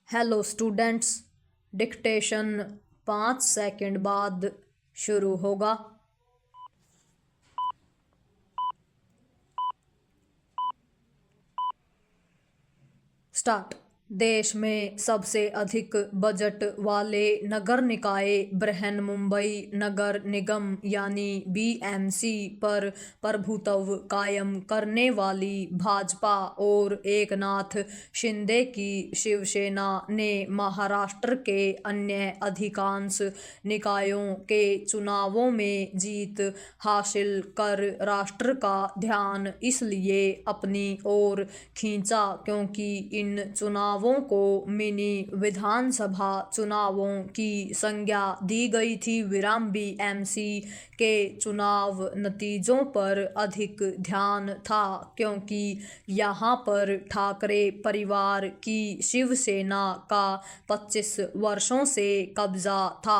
Hello students, dictation 5 second बाद शुरू होगा। स्टार्ट। देश में सबसे अधिक बजट वाले नगर निकाय बृहन्मुंबई नगर निगम यानी बीएमसी पर प्रभुत्व कायम करने वाली भाजपा और एकनाथ शिंदे की शिवसेना ने महाराष्ट्र के अन्य अधिकांश निकायों के चुनावों में जीत हासिल कर राष्ट्र का ध्यान इसलिए अपनी ओर खींचा क्योंकि इन चुनावों को मिनी विधानसभा चुनावों की संज्ञा दी गई थी। बीएमसी के चुनाव नतीजों पर अधिक ध्यान था क्योंकि यहाँ पर ठाकरे परिवार की शिवसेना का 25 वर्षों से कब्जा था।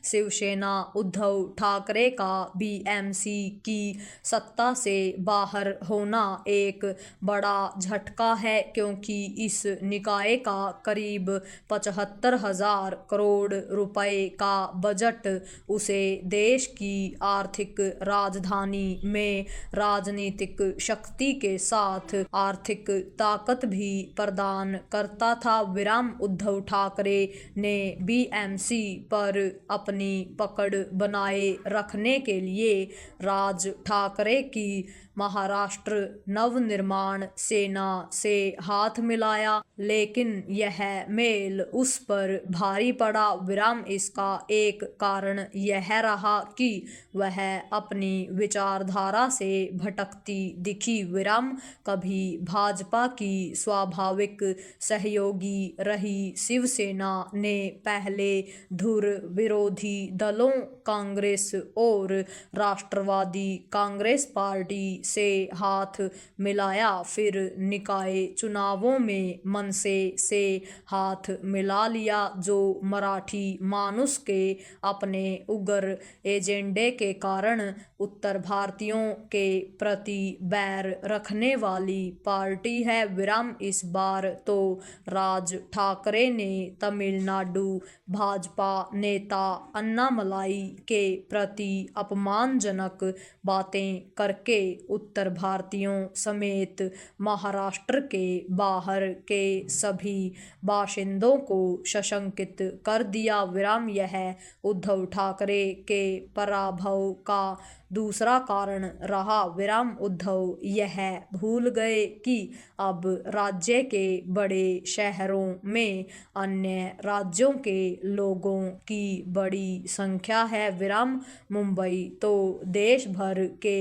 शिवसेना उद्धव ठाकरे का बीएमसी की सत्ता से बाहर होना एक बड़ा झटका है क्योंकि इस निकाय का करीब 75,000 करोड़ रुपए का बजट उसे देश की आर्थिक राजधानी में राजनीतिक शक्ति के साथ आर्थिक ताकत भी प्रदान करता था। उद्धव ठाकरे ने बीएमसी पर अपनी पकड़ बनाए रखने के लिए राज ठाकरे की महाराष्ट्र नवनिर्माण सेना से हाथ मिलाया, लेकिन यह मेल उस पर भारी पड़ा। इसका एक कारण यह रहा कि वह अपनी विचारधारा से भटकती दिखी। कभी भाजपा की स्वाभाविक सहयोगी रही शिवसेना ने पहले धुर विरोधी दलों कांग्रेस और राष्ट्रवादी कांग्रेस पार्टी से हाथ मिलाया, फिर निकाय चुनावों में मनसे से हाथ मिला लिया जो मराठी मानुस के अपने उग्र एजेंडे के कारण उत्तर भारतीयों के प्रति बैर रखने वाली पार्टी है। इस बार तो राज ठाकरे ने तमिलनाडु भाजपा नेता अन्नामलाई के प्रति अपमानजनक बातें करके उत्तर भारतीयों समेत महाराष्ट्र के बाहर के सभी बाशिंदों को सशंकित कर दिया। यह उद्धव ठाकरे के पराभव का दूसरा कारण रहा। उद्धव यह भूल गए कि अब राज्य के बड़े शहरों में अन्य राज्यों के लोगों की बड़ी संख्या है। मुंबई तो देश भर के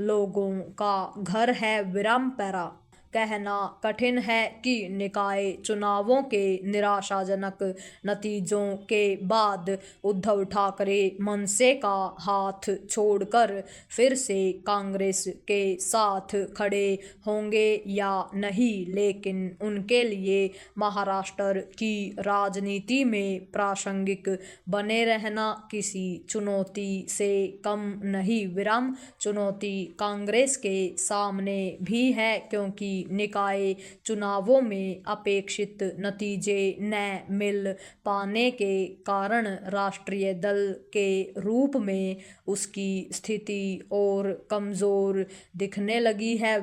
लोगों का घर है। पैरा कहना कठिन है कि निकाय चुनावों के निराशाजनक नतीजों के बाद उद्धव ठाकरे मनसे का हाथ छोड़कर फिर से कांग्रेस के साथ खड़े होंगे या नहीं, लेकिन उनके लिए महाराष्ट्र की राजनीति में प्रासंगिक बने रहना किसी चुनौती से कम नहीं। चुनौती कांग्रेस के सामने भी है क्योंकि निकाय चुनावों में अपेक्षित नतीजे न मिल पाने के कारण राष्ट्रीय दल के रूप में उसकी स्थिति और कमजोर दिखने लगी है।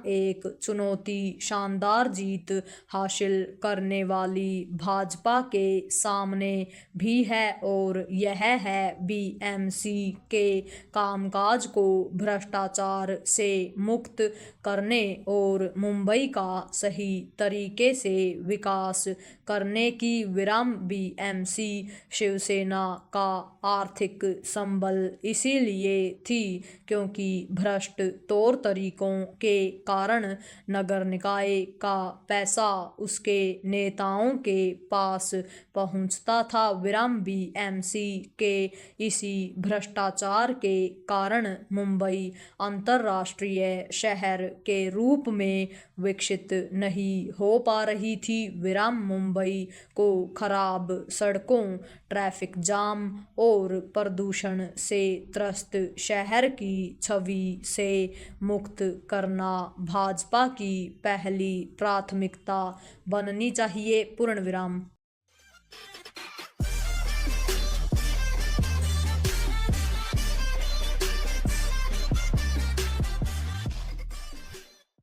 एक चुनौती शानदार जीत हासिल करने वाली भाजपा के सामने भी है और यह है बीएमसी के कामकाज को भ्रष्टाचार से मुक्त करने और मुंबई का सही तरीके से विकास करने की। बीएमसी शिवसेना का आर्थिक संबल इसीलिए थी क्योंकि भ्रष्ट तौर तरीकों के कारण नगर निकाय का पैसा उसके नेताओं के पास पहुंचता था। बीएमसी के इसी भ्रष्टाचार के कारण मुंबई अंतर्राष्ट्रीय शहर के रूप में विकसित नहीं हो पा रही थी। विराम मुंबई को खराब सड़कों, ट्रैफिक जाम और प्रदूषण से त्रस्त शहर की छवि से मुक्त करना भाजपा की पहली प्राथमिकता बननी चाहिए। पूर्ण विराम।